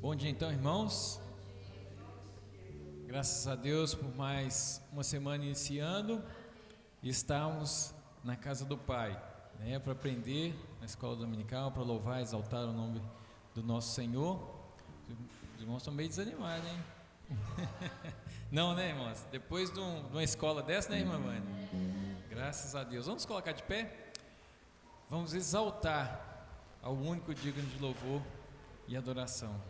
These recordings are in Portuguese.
Bom dia então, irmãos. Graças a Deus por mais uma semana iniciando e estamos na casa do Pai, para aprender na escola dominical, para louvar e exaltar o nome do nosso Senhor. Os irmãos estão meio desanimados, hein? Não, né, irmãos? Depois de uma escola dessa, né, irmã Vânia? Graças a Deus. Vamos colocar de pé? Vamos exaltar ao único digno de louvor e adoração.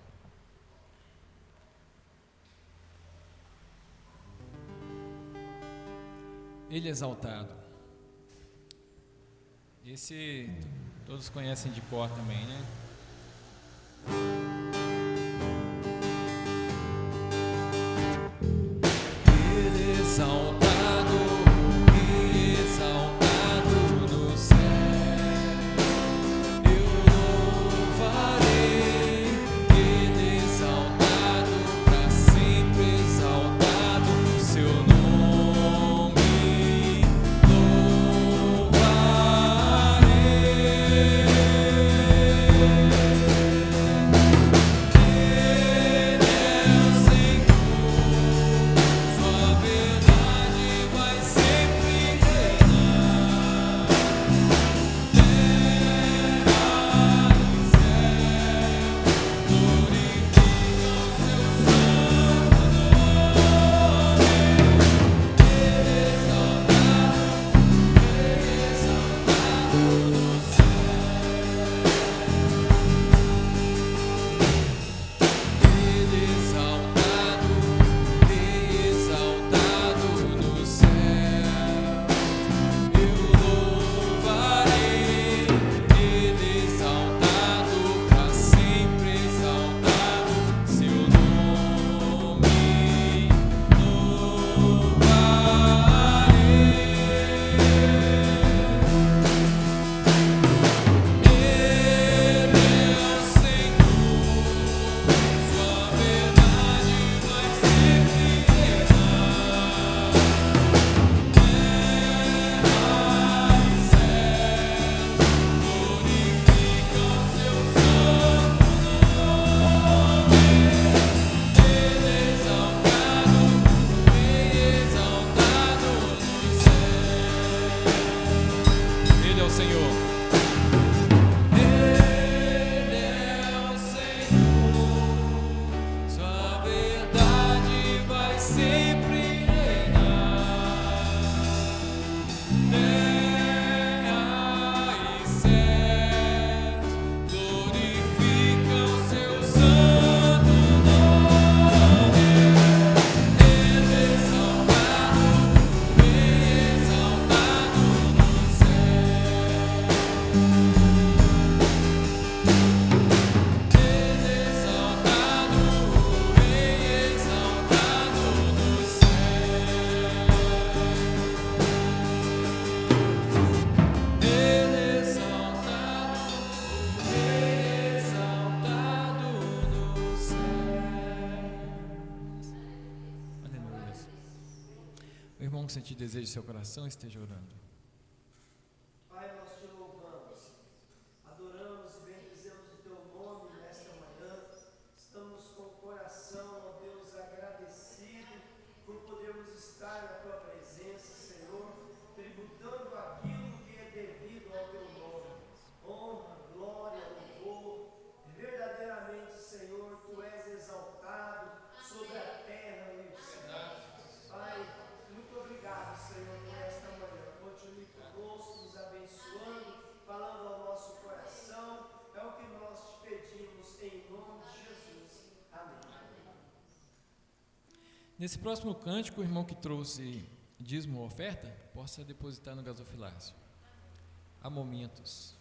Ele exaltado. Esse todos conhecem de cor também, né? Ele exaltado. Sentir desejo do seu coração, esteja orando. Pai, nós te louvamos, adoramos e bendizemos o teu nome nesta manhã. Estamos com o coração, ó Deus, agradecido por podermos estar na tua presença, Senhor, tributando aquilo que é devido ao teu nome. Honra, glória, louvor. Verdadeiramente, Senhor, tu és exaltado sobre a terra e os céus. Pai, muito obrigado, Senhor, por esta manhã. Continue conosco, nos abençoando, falando ao nosso coração. É o que nós te pedimos em nome de Jesus. Amém. Nesse próximo cântico, o irmão que trouxe dízimo ou oferta, possa depositar no gasofilácio. Há momentos.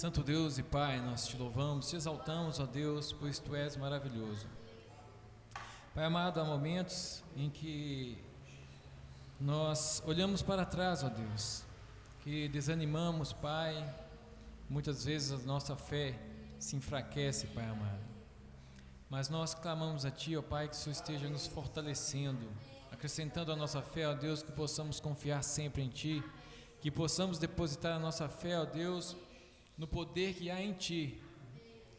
Santo Deus e Pai, nós te louvamos, te exaltamos, ó Deus, pois tu és maravilhoso. Pai amado, há momentos em que nós olhamos para trás, ó Deus, que desanimamos, Pai, muitas vezes a nossa fé se enfraquece, Pai amado. Mas nós clamamos a Ti, ó Pai, que o Senhor esteja nos fortalecendo, acrescentando a nossa fé, ó Deus, que possamos confiar sempre em Ti, que possamos depositar a nossa fé, ó Deus, no poder que há em Ti,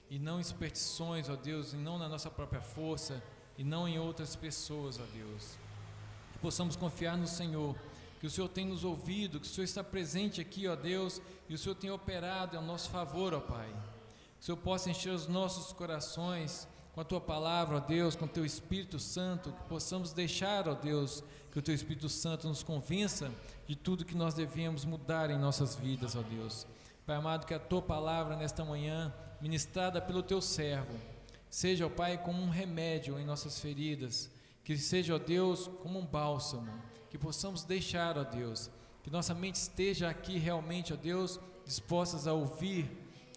e não em superstições, ó Deus, e não na nossa própria força, e não em outras pessoas, ó Deus. Que possamos confiar no Senhor, que o Senhor tem nos ouvido, que o Senhor está presente aqui, ó Deus, e o Senhor tem operado ao nosso favor, ó Pai. Que o Senhor possa encher os nossos corações com a Tua palavra, ó Deus, com o Teu Espírito Santo, que possamos deixar, ó Deus, que o Teu Espírito Santo nos convença de tudo que nós devemos mudar em nossas vidas, ó Deus. Pai amado, que a Tua palavra nesta manhã, ministrada pelo Teu servo, seja, ó Pai, como um remédio em nossas feridas, que seja, ó Deus, como um bálsamo, que possamos deixar, ó Deus, que nossa mente esteja aqui realmente, ó Deus, dispostas a ouvir,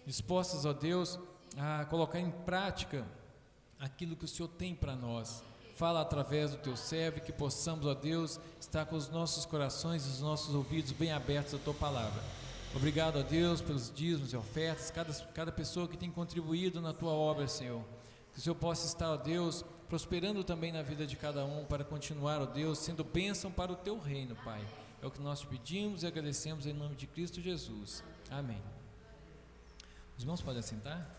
dispostas, ó Deus, a colocar em prática aquilo que o Senhor tem para nós. Fala através do Teu servo, que possamos, ó Deus, estar com os nossos corações e os nossos ouvidos bem abertos à Tua palavra. Obrigado, ó Deus, pelos dízimos e ofertas, cada pessoa que tem contribuído na Tua obra, Senhor. Que o Senhor possa estar, ó Deus, prosperando também na vida de cada um, para continuar, ó Deus, sendo bênção para o Teu reino, Pai. É o que nós te pedimos e agradecemos em nome de Cristo Jesus. Amém. Os irmãos podem sentar?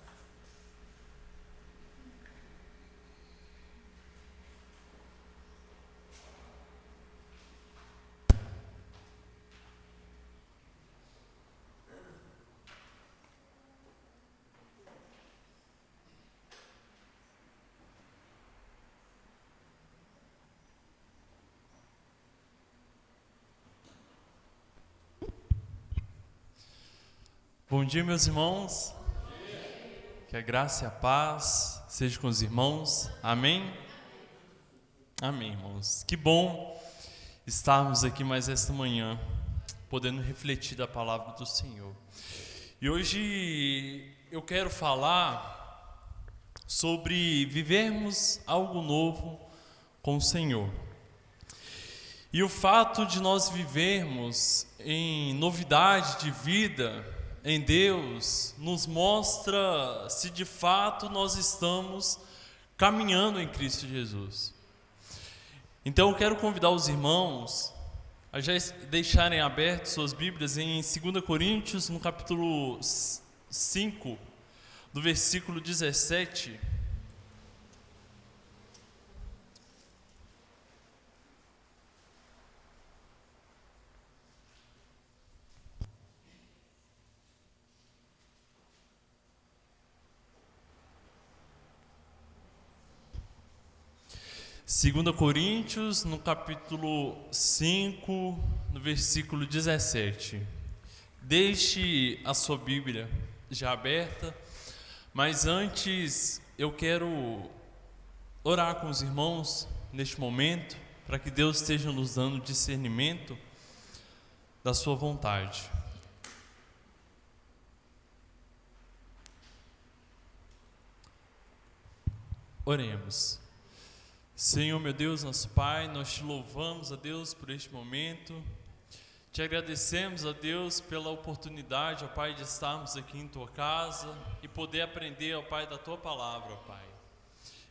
Bom dia, meus irmãos. Que a graça e a paz seja com os irmãos. Amém? Amém, irmãos. Que bom estarmos aqui mais esta manhã, podendo refletir da palavra do Senhor. E hoje eu quero falar sobre vivermos algo novo com o Senhor. E o fato de nós vivermos em novidade de vida em Deus nos mostra se de fato nós estamos caminhando em Cristo Jesus. Então eu quero convidar os irmãos a já deixarem abertas suas Bíblias em 2 Coríntios, no capítulo 5, do versículo 17. Segunda Coríntios, no capítulo 5, no versículo 17. Deixe a sua Bíblia já aberta, mas antes eu quero orar com os irmãos neste momento, para que Deus esteja nos dando discernimento da sua vontade. Oremos. Senhor, meu Deus, nosso Pai, nós te louvamos, ó Deus, por este momento. Te agradecemos, ó Deus, pela oportunidade, ó Pai, de estarmos aqui em Tua casa e poder aprender, ó Pai, da Tua palavra, ó Pai.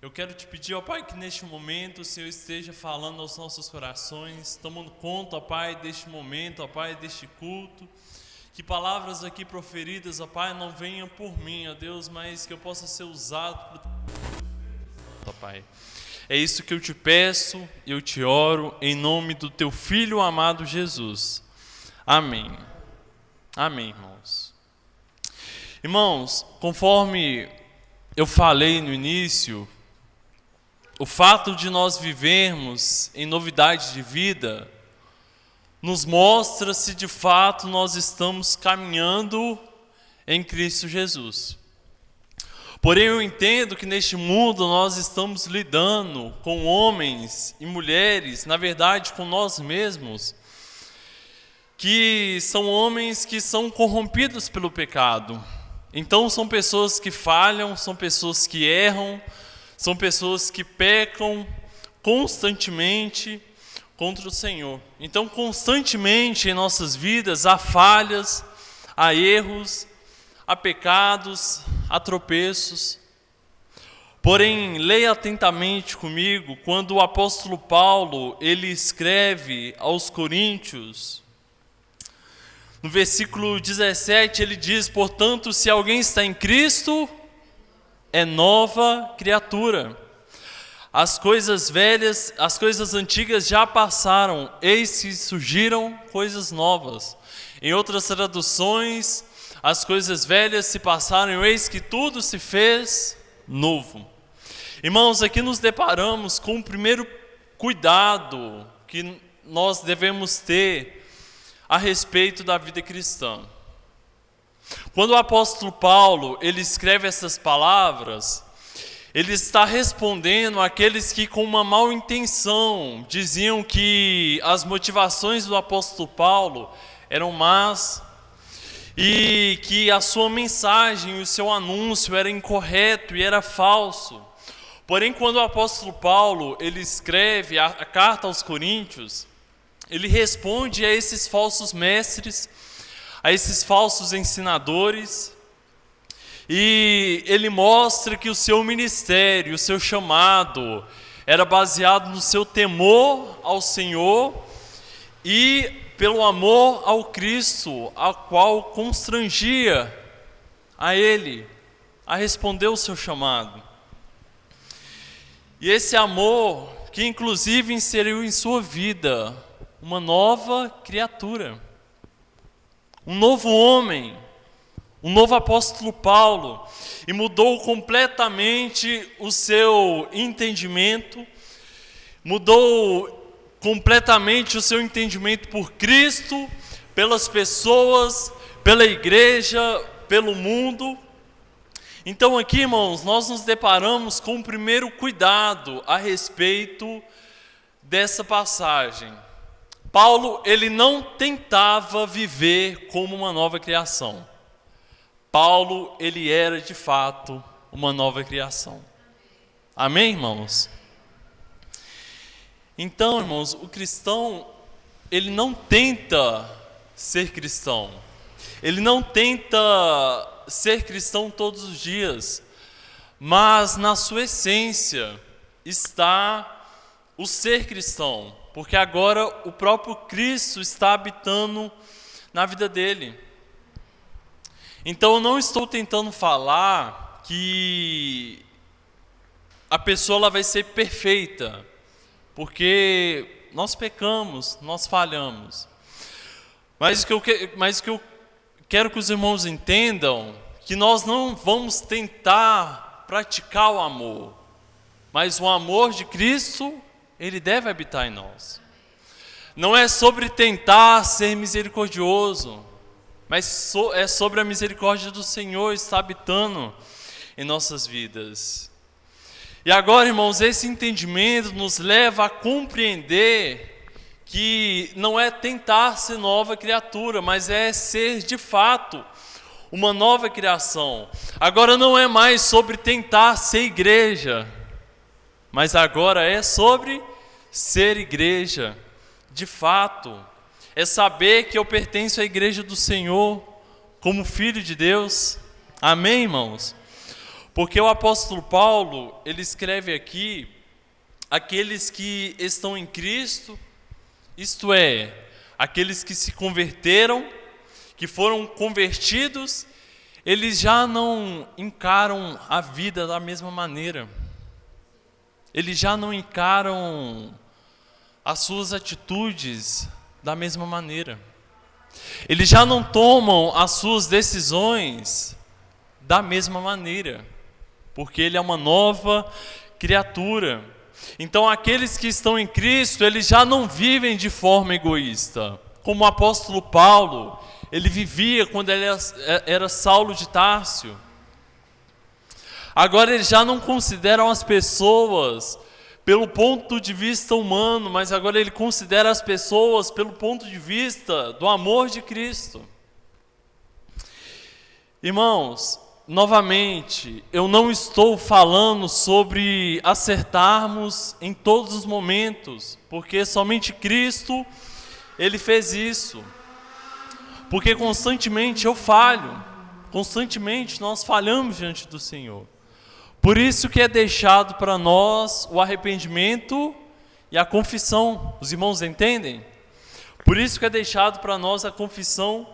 Eu quero te pedir, ó Pai, que neste momento o Senhor esteja falando aos nossos corações, tomando conta, ó Pai, deste momento, ó Pai, deste culto. Que palavras aqui proferidas, ó Pai, não venham por mim, ó Deus, mas que eu possa ser usado por ó Pai. É isso que eu te peço, eu te oro, em nome do Teu Filho amado Jesus. Amém. Amém, irmãos. Irmãos, conforme eu falei no início, o fato de nós vivermos em novidade de vida nos mostra se de fato nós estamos caminhando em Cristo Jesus. Porém, eu entendo que neste mundo nós estamos lidando com homens e mulheres, na verdade com nós mesmos, que são homens que são corrompidos pelo pecado, Então são pessoas que falham, são pessoas que erram, são pessoas que pecam constantemente contra o Senhor. Então, constantemente em nossas vidas há falhas, há erros, há pecados, há tropeços. Porém, leia atentamente comigo quando o apóstolo Paulo ele escreve aos Coríntios. No versículo 17 ele diz: portanto, se alguém está em Cristo, é nova criatura. As coisas velhas, as coisas antigas já passaram, eis que surgiram coisas novas. Em outras traduções, as coisas velhas se passaram, eis que tudo se fez novo. Irmãos, aqui nos deparamos com o primeiro cuidado que nós devemos ter a respeito da vida cristã. Quando o apóstolo Paulo ele escreve essas palavras, ele está respondendo àqueles que com uma mal intenção diziam que as motivações do apóstolo Paulo eram más e que a sua mensagem, o seu anúncio era incorreto e era falso. Porém, quando o apóstolo Paulo ele escreve a carta aos Coríntios, ele responde a esses falsos mestres, a esses falsos ensinadores, e ele mostra que o seu ministério, o seu chamado, era baseado no seu temor ao Senhor e pelo amor ao Cristo, a qual constrangia a ele a responder o seu chamado. E esse amor que inclusive inseriu em sua vida uma nova criatura, um novo homem, um novo apóstolo Paulo, e mudou completamente o seu entendimento, mudou completamente o seu entendimento por Cristo, pelas pessoas, pela igreja, pelo mundo. Então aqui, irmãos, nós nos deparamos com o primeiro cuidado a respeito dessa passagem. Paulo, ele não tentava viver como uma nova criação. Paulo, ele era de fato uma nova criação. Amém, irmãos? Então, irmãos, o cristão, ele não tenta ser cristão. Ele não tenta ser cristão todos os dias, mas na sua essência está o ser cristão, porque agora o próprio Cristo está habitando na vida dele. Então eu não estou tentando falar que a pessoa ela vai ser perfeita, porque nós pecamos, nós falhamos. Mas o que eu quero que os irmãos entendam, que nós não vamos tentar praticar o amor, mas o amor de Cristo, ele deve habitar em nós. Não é sobre tentar ser misericordioso, mas é sobre a misericórdia do Senhor estar habitando em nossas vidas. E agora, irmãos, esse entendimento nos leva a compreender que não é tentar ser nova criatura, mas é ser de fato uma nova criação. Agora não é mais sobre tentar ser igreja, mas agora é sobre ser igreja, de fato. É saber que eu pertenço à igreja do Senhor, como filho de Deus. Amém, irmãos? Porque o apóstolo Paulo, ele escreve aqui, aqueles que estão em Cristo, isto é, aqueles que se converteram, que foram convertidos, eles já não encaram a vida da mesma maneira. Eles já não encaram as suas atitudes da mesma maneira. Eles já não tomam as suas decisões da mesma maneira, porque ele é uma nova criatura. Então aqueles que estão em Cristo, eles já não vivem de forma egoísta. Como o apóstolo Paulo, ele vivia quando ele era Saulo de Társio. Agora eles já não consideram as pessoas pelo ponto de vista humano, mas agora ele considera as pessoas pelo ponto de vista do amor de Cristo. Irmãos, novamente, eu não estou falando sobre acertarmos em todos os momentos, porque somente Cristo, Ele fez isso. Porque constantemente eu falho, constantemente nós falhamos diante do Senhor. Por isso que é deixado para nós o arrependimento e a confissão. Os irmãos entendem? Por isso que é deixado para nós a confissão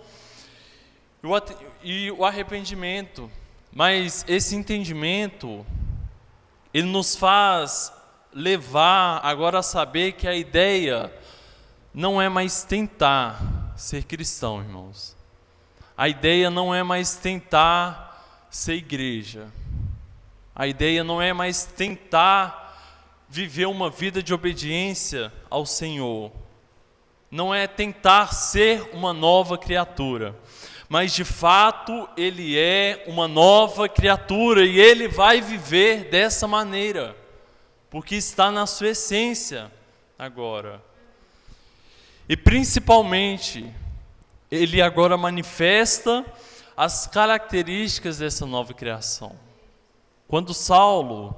e o arrependimento. Mas esse entendimento, ele nos faz levar agora a saber que a ideia não é mais tentar ser cristão, irmãos. A ideia não é mais tentar ser igreja. A ideia não é mais tentar viver uma vida de obediência ao Senhor. Não é tentar ser uma nova criatura. Mas de fato ele é uma nova criatura e ele vai viver dessa maneira, porque está na sua essência agora. E principalmente, ele agora manifesta as características dessa nova criação. Quando Saulo,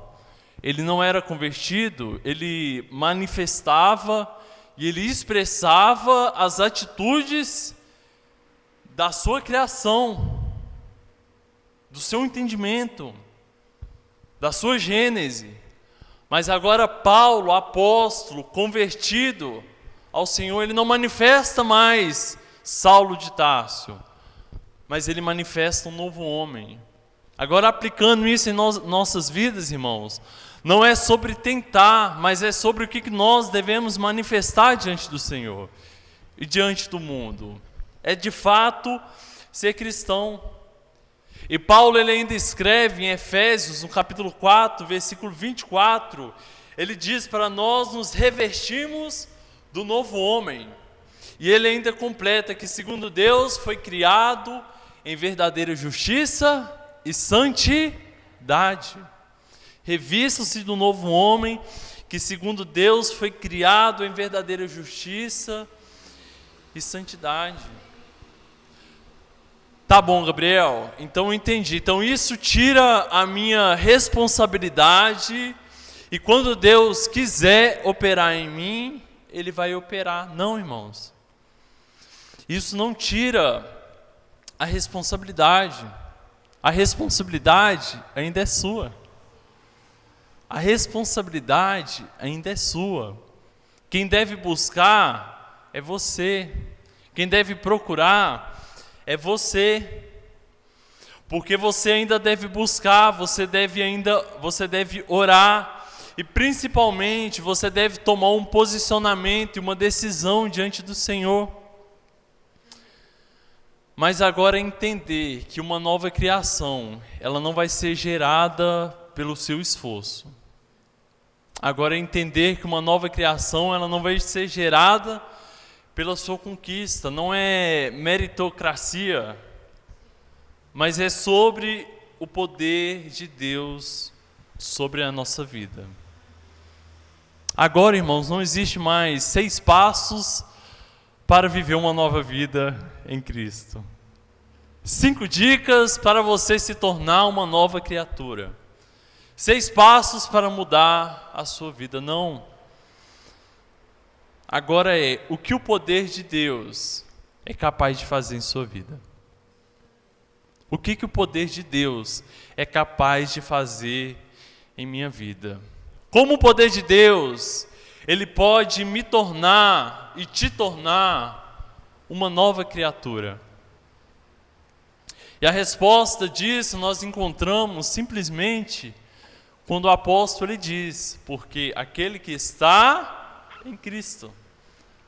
ele não era convertido, ele manifestava e ele expressava as atitudes da sua criação, do seu entendimento, da sua gênese. Mas agora Paulo, apóstolo, convertido ao Senhor, ele não manifesta mais Saulo de Tarso, mas ele manifesta um novo homem. Agora, aplicando isso em nossas vidas, irmãos, não é sobre tentar, mas é sobre o que nós devemos manifestar diante do Senhor e diante do mundo. É de fato ser cristão. E Paulo ele ainda escreve em Efésios, no capítulo 4, versículo 24, ele diz para nós nos revestirmos do novo homem. E ele ainda completa que segundo Deus foi criado em verdadeira justiça e santidade. Revista-se do novo homem, que segundo Deus foi criado em verdadeira justiça e santidade. Tá bom, Gabriel, então eu entendi. Então isso tira a minha responsabilidade e quando Deus quiser operar em mim, Ele vai operar. Não, irmãos. Isso não tira a responsabilidade. A responsabilidade ainda é sua. A responsabilidade ainda é sua. Quem deve buscar é você. Quem deve procurar é você, porque você ainda deve buscar, você deve orar e principalmente você deve tomar um posicionamento e uma decisão diante do Senhor. Mas agora entender que uma nova criação, ela não vai ser gerada pelo seu esforço. Agora entender que uma nova criação, ela não vai ser gerada pela sua conquista, não é meritocracia, mas é sobre o poder de Deus sobre a nossa vida. Agora, irmãos, não existe mais 6 passos para viver uma nova vida em Cristo. 5 dicas para você se tornar uma nova criatura. 6 passos para mudar a sua vida. Não. Agora é o que o poder de Deus é capaz de fazer em sua vida. O que o poder de Deus é capaz de fazer em minha vida. Como o poder de Deus, ele pode me tornar e te tornar uma nova criatura. E a resposta disso nós encontramos simplesmente quando o apóstolo ele diz, porque aquele que está em Cristo.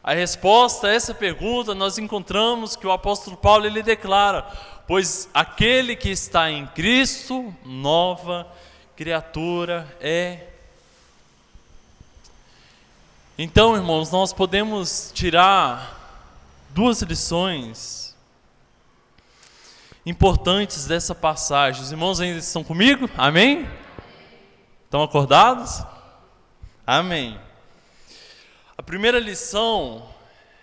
A resposta a essa pergunta nós encontramos que o apóstolo Paulo ele declara, pois aquele que está em Cristo, nova criatura é. Então, irmãos, nós podemos tirar 2 lições importantes dessa passagem. Os irmãos ainda estão comigo? Amém? Estão acordados? Amém. A primeira lição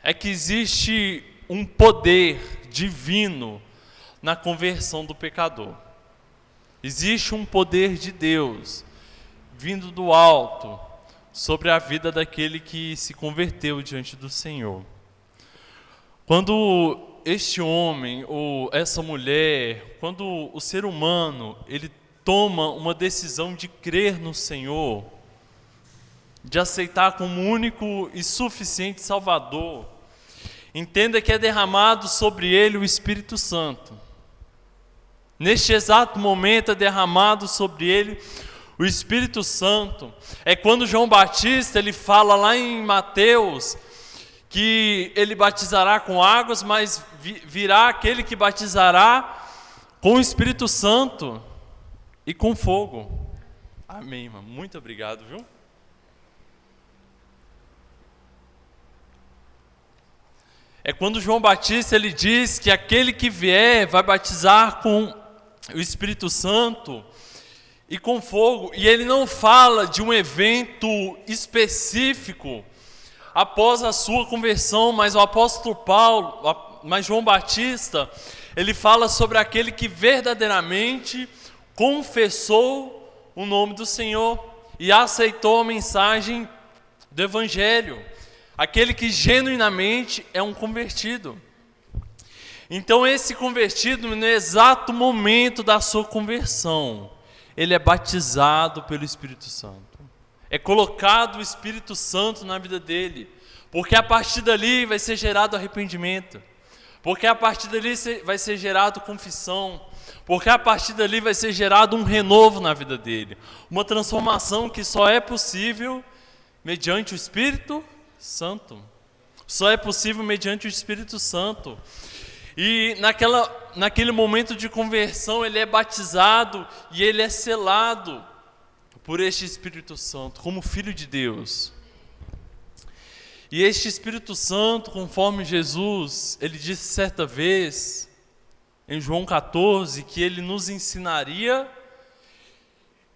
é que existe um poder divino na conversão do pecador. Existe um poder de Deus vindo do alto sobre a vida daquele que se converteu diante do Senhor. Quando este homem ou essa mulher, quando o ser humano, ele toma uma decisão de crer no Senhor, de aceitar como único e suficiente Salvador, entenda que é derramado sobre ele o Espírito Santo. Neste exato momento é derramado sobre ele o Espírito Santo. É quando João Batista, ele fala lá em Mateus, que ele batizará com águas, mas virá aquele que batizará com o Espírito Santo e com fogo. Amém, irmão. Muito obrigado, viu? É quando João Batista, ele diz que aquele que vier vai batizar com o Espírito Santo e com fogo. E ele não fala de um evento específico após a sua conversão, mas o apóstolo Paulo, mas João Batista, ele fala sobre aquele que verdadeiramente confessou o nome do Senhor e aceitou a mensagem do Evangelho. Aquele que genuinamente é um convertido. Então esse convertido, no exato momento da sua conversão, ele é batizado pelo Espírito Santo. É colocado o Espírito Santo na vida dele, porque a partir dali vai ser gerado arrependimento, porque a partir dali vai ser gerado confissão, porque a partir dali vai ser gerado um renovo na vida dele, uma transformação que só é possível mediante o Espírito Santo. Só é possível mediante o Espírito Santo. E naquele momento de conversão ele é batizado e ele é selado por este Espírito Santo, como filho de Deus. E este Espírito Santo, conforme Jesus, ele disse certa vez, em João 14, que ele nos ensinaria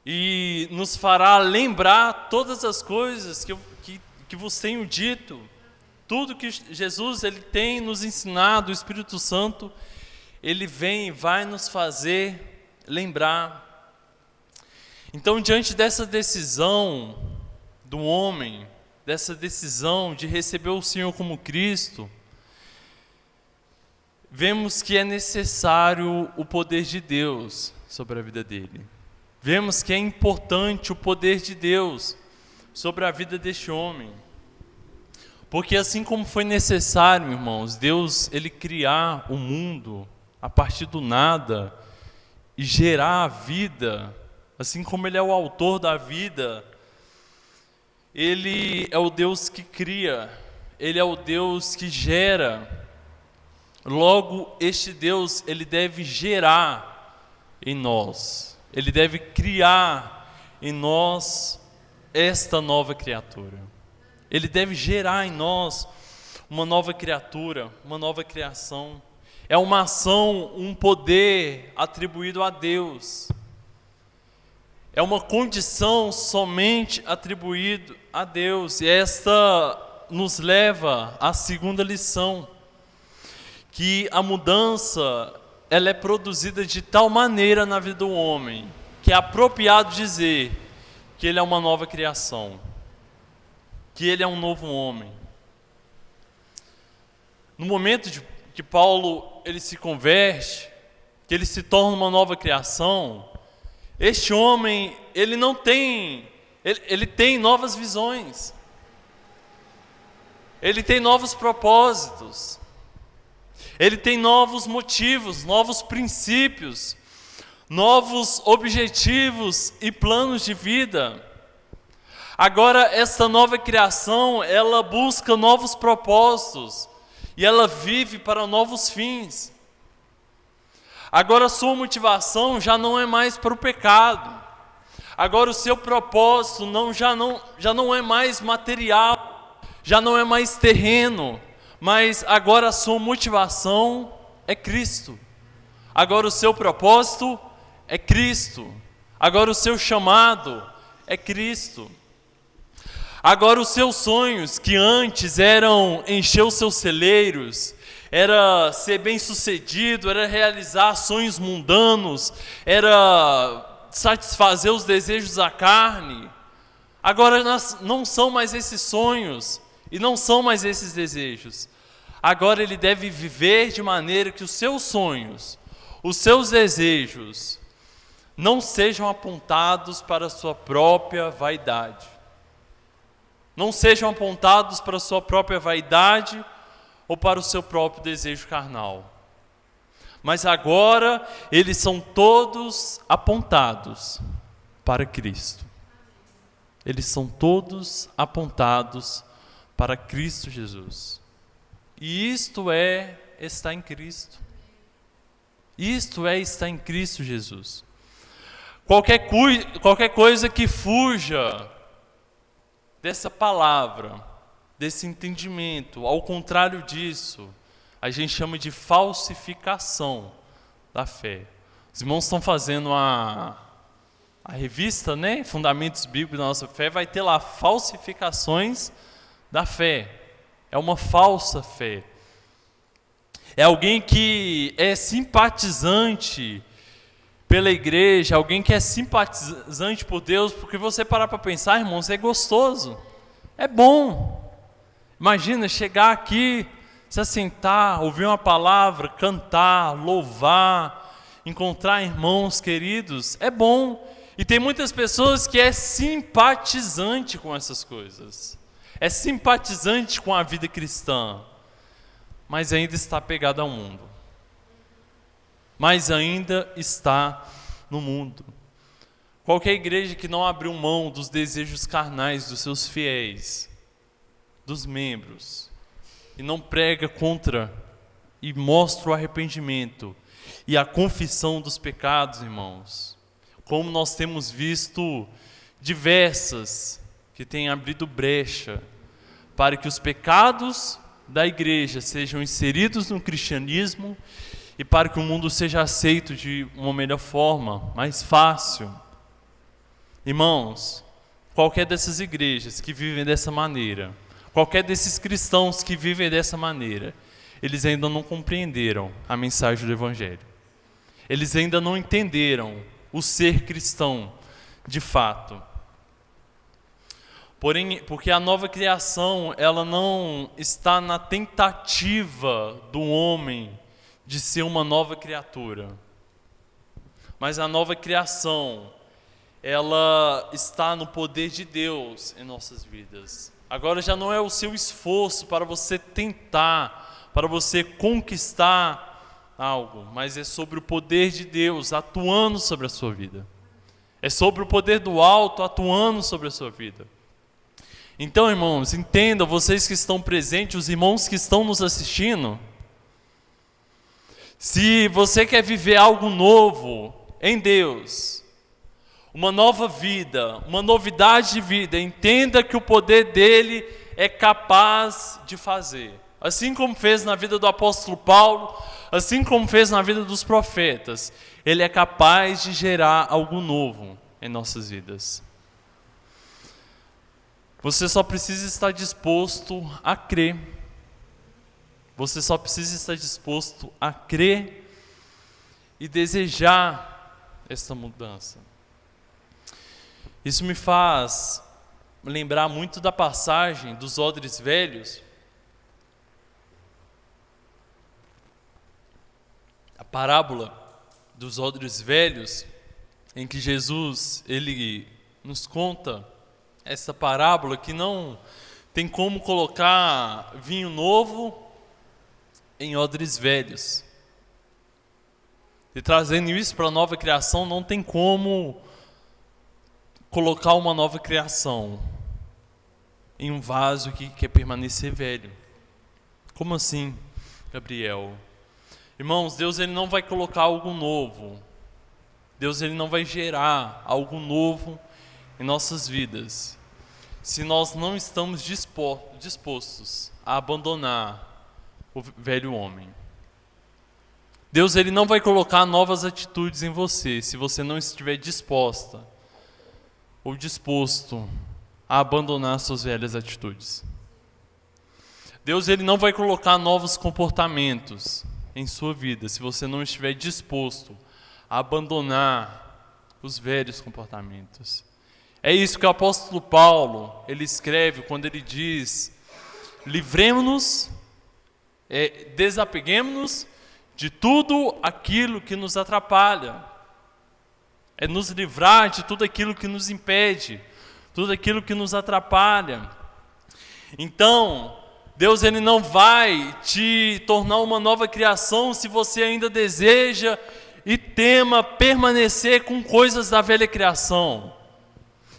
e nos fará lembrar todas as coisas que vos tenho dito. Tudo que Jesus ele tem nos ensinado, o Espírito Santo, ele vem e vai nos fazer lembrar. Então, diante dessa decisão do homem, dessa decisão de receber o Senhor como Cristo, vemos que é necessário o poder de Deus sobre a vida dele. Vemos que é importante o poder de Deus sobre a vida deste homem. Porque assim como foi necessário, irmãos, Deus ele criar o mundo a partir do nada e gerar a vida, assim como ele é o autor da vida, ele é o Deus que cria, ele é o Deus que gera. Logo, este Deus, ele deve gerar em nós, ele deve criar em nós esta nova criatura. Ele deve gerar em nós uma nova criatura, uma nova criação. É uma ação, um poder atribuído a Deus. É uma condição somente atribuída a Deus. E esta nos leva à segunda lição, que a mudança ela é produzida de tal maneira na vida do homem, que é apropriado dizer que ele é uma nova criação, que ele é um novo homem. No momento que Paulo ele se converte, que ele se torna uma nova criação, este homem ele não tem, ele tem novas visões, ele tem novos propósitos, ele tem novos motivos, novos princípios, novos objetivos e planos de vida. Agora, essa nova criação, ela busca novos propósitos e ela vive para novos fins. Agora, a sua motivação já não é mais para o pecado. Agora, o seu propósito já não é mais material, já não é mais terreno, mas agora a sua motivação é Cristo. Agora, o seu propósito é Cristo. Agora, o seu chamado é Cristo. Agora os seus sonhos, que antes eram encher os seus celeiros, era ser bem-sucedido, era realizar sonhos mundanos, era satisfazer os desejos da carne. Agora não são mais esses sonhos e não são mais esses desejos. Agora ele deve viver de maneira que os seus sonhos, os seus desejos, não sejam apontados para a sua própria vaidade. Não sejam apontados para a sua própria vaidade ou para o seu próprio desejo carnal. Mas agora eles são todos apontados para Cristo. Eles são todos apontados para Cristo Jesus. E isto é estar em Cristo. Isto é estar em Cristo Jesus. Qualquer coisa que fuja dessa palavra, desse entendimento, ao contrário disso, a gente chama de falsificação da fé. Os irmãos estão fazendo a revista, né? Fundamentos Bíblicos da Nossa Fé, vai ter lá falsificações da fé. É uma falsa fé. É alguém que é simpatizante pela igreja, alguém que é simpatizante por Deus, porque você parar para pensar, irmãos, é gostoso, é bom. Imagina chegar aqui, se assentar, ouvir uma palavra, cantar, louvar, encontrar irmãos queridos, é bom. E tem muitas pessoas que é simpatizante com essas coisas, é simpatizante com a vida cristã, mas ainda está pegado ao mundo. Mas ainda está no mundo. Qualquer igreja que não abriu mão dos desejos carnais dos seus fiéis, dos membros, e não prega contra e mostra o arrependimento e a confissão dos pecados, irmãos, como nós temos visto diversas que têm abrido brecha para que os pecados da igreja sejam inseridos no cristianismo e para que o mundo seja aceito de uma melhor forma, mais fácil. Irmãos, qualquer dessas igrejas que vivem dessa maneira, qualquer desses cristãos que vivem dessa maneira, eles ainda não compreenderam a mensagem do Evangelho. Eles ainda não entenderam o ser cristão de fato. Porém, porque a nova criação, ela não está na tentativa do homem de ser uma nova criatura. Mas a nova criação, ela está no poder de Deus em nossas vidas. Agora já não é o seu esforço para você tentar, para você conquistar algo, mas é sobre o poder de Deus atuando sobre a sua vida. É sobre o poder do alto atuando sobre a sua vida. Então, irmãos, entendam, vocês que estão presentes, os irmãos que estão nos assistindo, se você quer viver algo novo em Deus, uma nova vida, uma novidade de vida, entenda que o poder dele é capaz de fazer. Assim como fez na vida do apóstolo Paulo, assim como fez na vida dos profetas, ele é capaz de gerar algo novo em nossas vidas. Você só precisa estar disposto a crer. Você só precisa estar disposto a crer e desejar essa mudança. Isso me faz lembrar muito da passagem dos odres velhos. A parábola dos odres velhos, em que Jesus, ele nos conta essa parábola que não tem como colocar vinho novo em odres velhos. E trazendo isso para a nova criação, não tem como colocar uma nova criação em um vaso que quer permanecer velho. Como assim, Gabriel? Irmãos, Deus ele não vai colocar algo novo. Deus ele não vai gerar algo novo em nossas vidas se nós não estamos dispostos a abandonar o velho homem. Deus ele não vai colocar novas atitudes em você se você não estiver disposta ou disposto a abandonar suas velhas atitudes. Deus ele não vai colocar novos comportamentos em sua vida se você não estiver disposto a abandonar os velhos comportamentos. É isso que o apóstolo Paulo ele escreve quando ele diz: livremos-nos, desapeguemos-nos de tudo aquilo que nos atrapalha. É nos livrar de tudo aquilo que nos impede, tudo aquilo que nos atrapalha. Então, Deus ele não vai te tornar uma nova criação se você ainda deseja e tema permanecer com coisas da velha criação.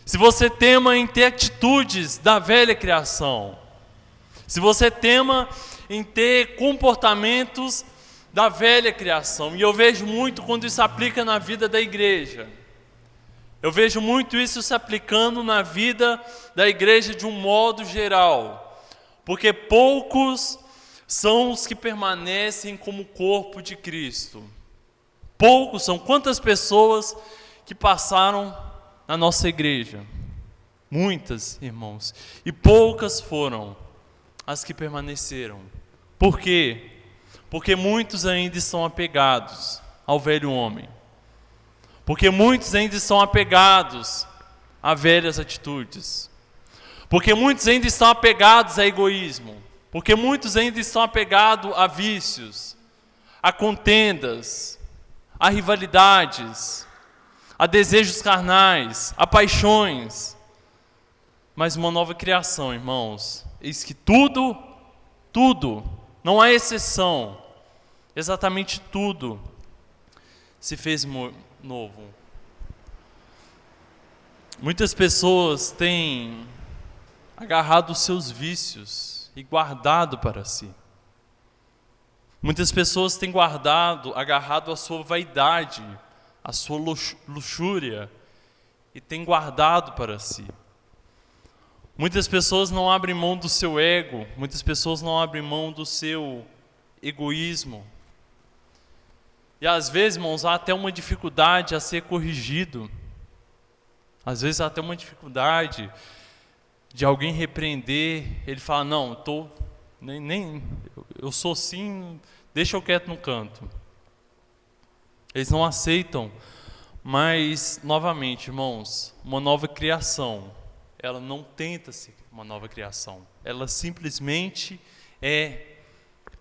Se você tema em ter atitudes da velha criação. Se você tema em ter comportamentos da velha criação. E eu vejo muito quando isso aplica na vida da igreja. Eu vejo muito isso se aplicando na vida da igreja de um modo geral. Porque poucos são os que permanecem como corpo de Cristo. Poucos são. Quantas pessoas que passaram na nossa igreja? Muitas, irmãos. E poucas foram as que permaneceram. Por quê? Porque muitos ainda estão apegados ao velho homem. Porque muitos ainda estão apegados a velhas atitudes. Porque muitos ainda estão apegados a egoísmo. Porque muitos ainda estão apegados a vícios, a contendas, a rivalidades, a desejos carnais, a paixões. Mas uma nova criação, irmãos. Eis que tudo, não há exceção, exatamente tudo se fez novo. Muitas pessoas têm agarrado os seus vícios e guardado para si. Muitas pessoas têm agarrado a sua vaidade, a sua luxúria e têm guardado para si. Muitas pessoas não abrem mão do seu ego, muitas pessoas não abrem mão do seu egoísmo. E às vezes, irmãos, há até uma dificuldade a ser corrigido. Às vezes há até uma dificuldade de alguém repreender, ele fala: não, eu sou assim, deixa eu quieto no canto. Eles não aceitam, mas, novamente, irmãos, uma nova criação, ela não tenta ser uma nova criação. Ela simplesmente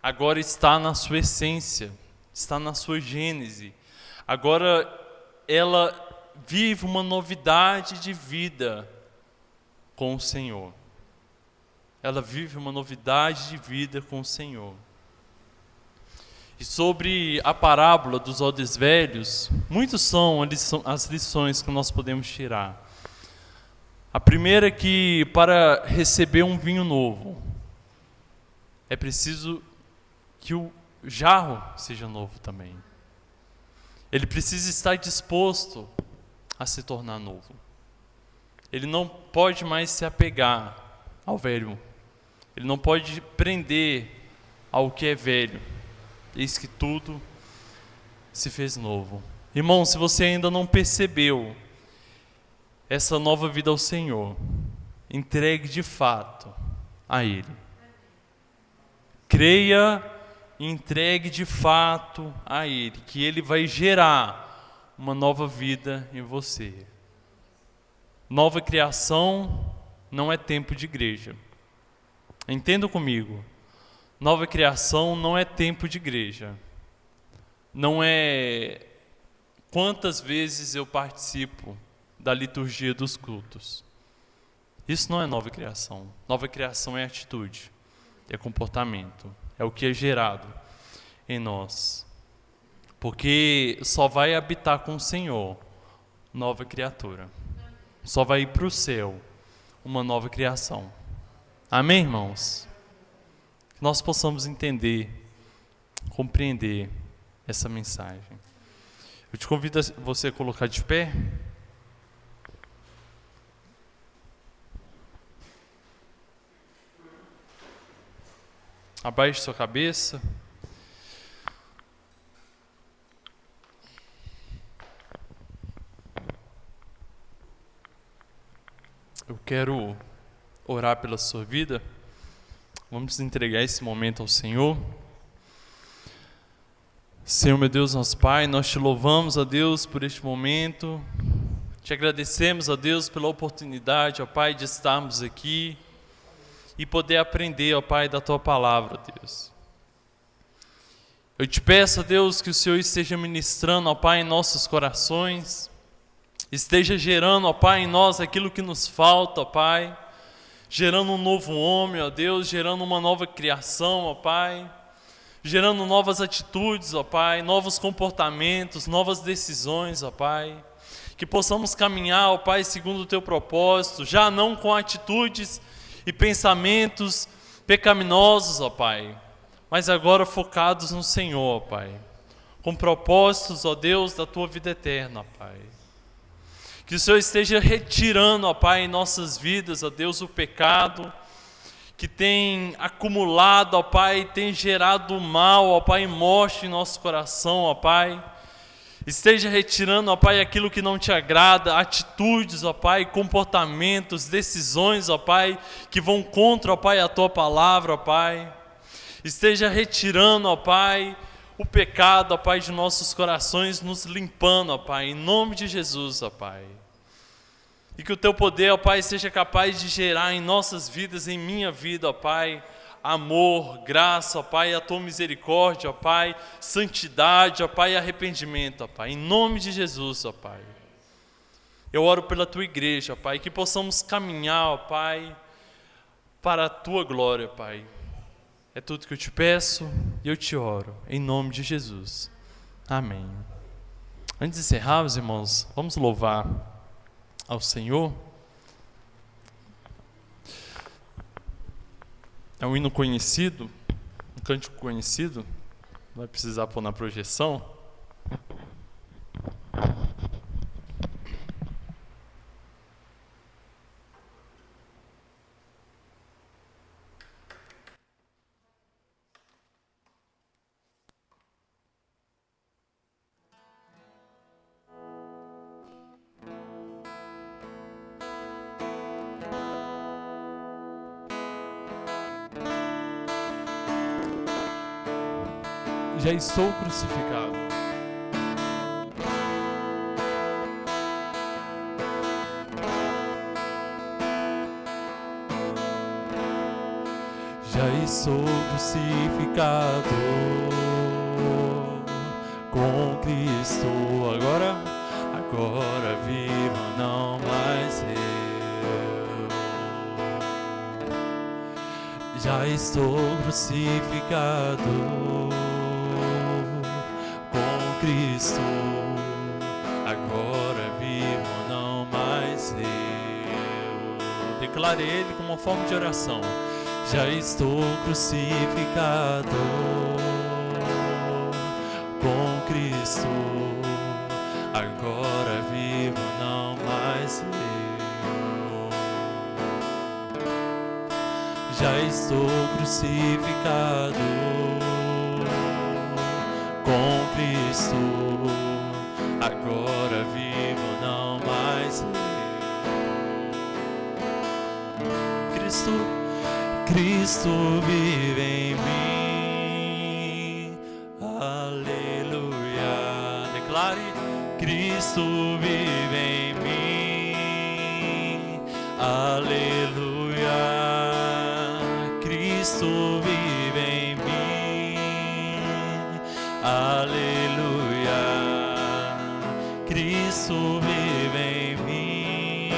agora está na sua essência, está na sua gênese. Agora ela vive uma novidade de vida com o Senhor. Ela vive uma novidade de vida com o Senhor. E sobre a parábola dos odres velhos, muitas são as lições que nós podemos tirar. A primeira é que para receber um vinho novo, é preciso que o jarro seja novo também. Ele precisa estar disposto a se tornar novo. Ele não pode mais se apegar ao velho. Ele não pode prender ao que é velho. Eis que tudo se fez novo. Irmão, se você ainda não percebeu essa nova vida ao Senhor, entregue de fato a Ele. Creia e entregue de fato a Ele, que Ele vai gerar uma nova vida em você. Nova criação não é tempo de igreja. Entenda comigo. Nova criação não é tempo de igreja. Não é quantas vezes eu participo da liturgia dos cultos. Isso não é nova criação. Nova criação é atitude, é comportamento, é o que é gerado em nós. Porque só vai habitar com o Senhor nova criatura. Só vai ir para o céu uma nova criação. Amém, irmãos? Que nós possamos entender, compreender essa mensagem. Eu te convido a você colocar de pé. Abaixe sua cabeça. Eu quero orar pela sua vida. Vamos entregar esse momento ao Senhor. Senhor, meu Deus, nosso Pai, nós te louvamos, ó Deus, por este momento. Te agradecemos, ó Deus, pela oportunidade, ó Pai, de estarmos aqui e poder aprender, ó Pai, da Tua palavra, ó Deus. Eu te peço, ó Deus, que o Senhor esteja ministrando, ó Pai, em nossos corações, esteja gerando, ó Pai, em nós aquilo que nos falta, ó Pai, gerando um novo homem, ó Deus, gerando uma nova criação, ó Pai, gerando novas atitudes, ó Pai, novos comportamentos, novas decisões, ó Pai, que possamos caminhar, ó Pai, segundo o Teu propósito, já não com atitudes e pensamentos pecaminosos, ó Pai, mas agora focados no Senhor, ó Pai, com propósitos, ó Deus, da Tua vida eterna, ó Pai. Que o Senhor esteja retirando, ó Pai, em nossas vidas, ó Deus, o pecado que tem acumulado, ó Pai, tem gerado mal, ó Pai, morte em nosso coração, ó Pai. Esteja retirando, ó Pai, aquilo que não te agrada, atitudes, ó Pai, comportamentos, decisões, ó Pai, que vão contra, ó Pai, a Tua palavra, ó Pai. Esteja retirando, ó Pai, o pecado, ó Pai, de nossos corações, nos limpando, ó Pai, em nome de Jesus, ó Pai. E que o Teu poder, ó Pai, seja capaz de gerar em nossas vidas, em minha vida, ó Pai, amor, graça, ó Pai, a Tua misericórdia, ó Pai, santidade, ó Pai, e arrependimento, ó Pai, em nome de Jesus, ó Pai. Eu oro pela Tua igreja, ó Pai, que possamos caminhar, ó Pai, para a Tua glória, ó Pai. É tudo que eu te peço e eu te oro, em nome de Jesus. Amém. Antes de encerrarmos, irmãos, vamos louvar ao Senhor. É um hino conhecido, um cântico conhecido, não vai precisar pôr na projeção. Já estou crucificado. Já estou crucificado com Cristo. Agora vivo, não mais eu. Já estou crucificado Cristo, agora vivo, não mais eu. Declare Ele como uma forma de oração. Já estou crucificado com Cristo, agora vivo, não mais eu. Já estou crucificado com Cristo, agora vivo, não mais eu. Cristo vive em mim, aleluia. Declare: Cristo vive em mim, aleluia. Cristo vive em mim, aleluia. Cristo vive em mim,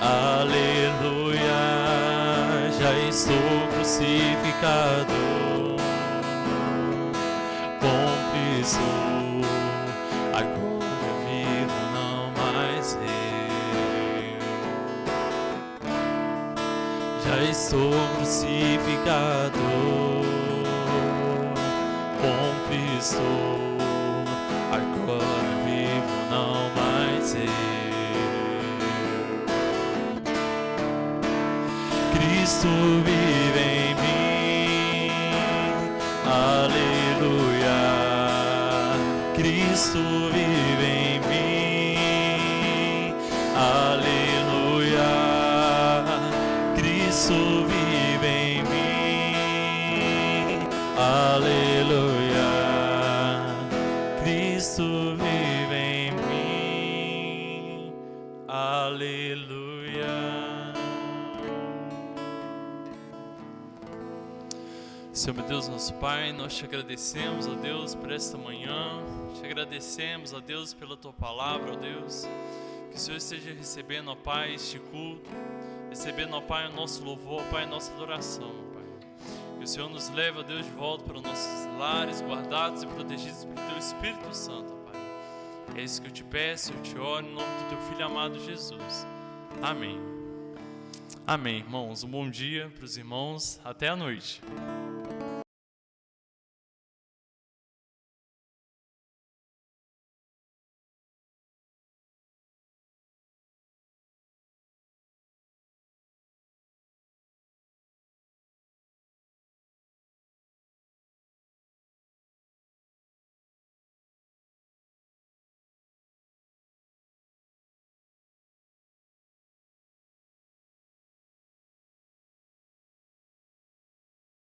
aleluia. Já estou crucificado com Cristo, agora vivo, não mais eu. Já estou crucificado com Cristo, agora vivo, não mais eu. Cristo vive em mim, aleluia. Cristo vive em mim, aleluia. Cristo vive em mim, Cristo vive em mim. Aleluia. Senhor meu Deus, nosso Pai, nós te agradecemos, ó Deus, por esta manhã. Te agradecemos, ó Deus, pela tua palavra, ó Deus. Que o Senhor esteja recebendo, ó Pai, este culto, recebendo, ó Pai, o nosso louvor, ó Pai, a nossa adoração, ó Pai. Que o Senhor nos leve, ó Deus, de volta para os nossos lares, guardados e protegidos pelo teu Espírito Santo, ó Pai. É isso que eu te peço, eu te oro em nome do teu Filho amado Jesus. Amém. Amém, irmãos. Um bom dia para os irmãos. Até a noite.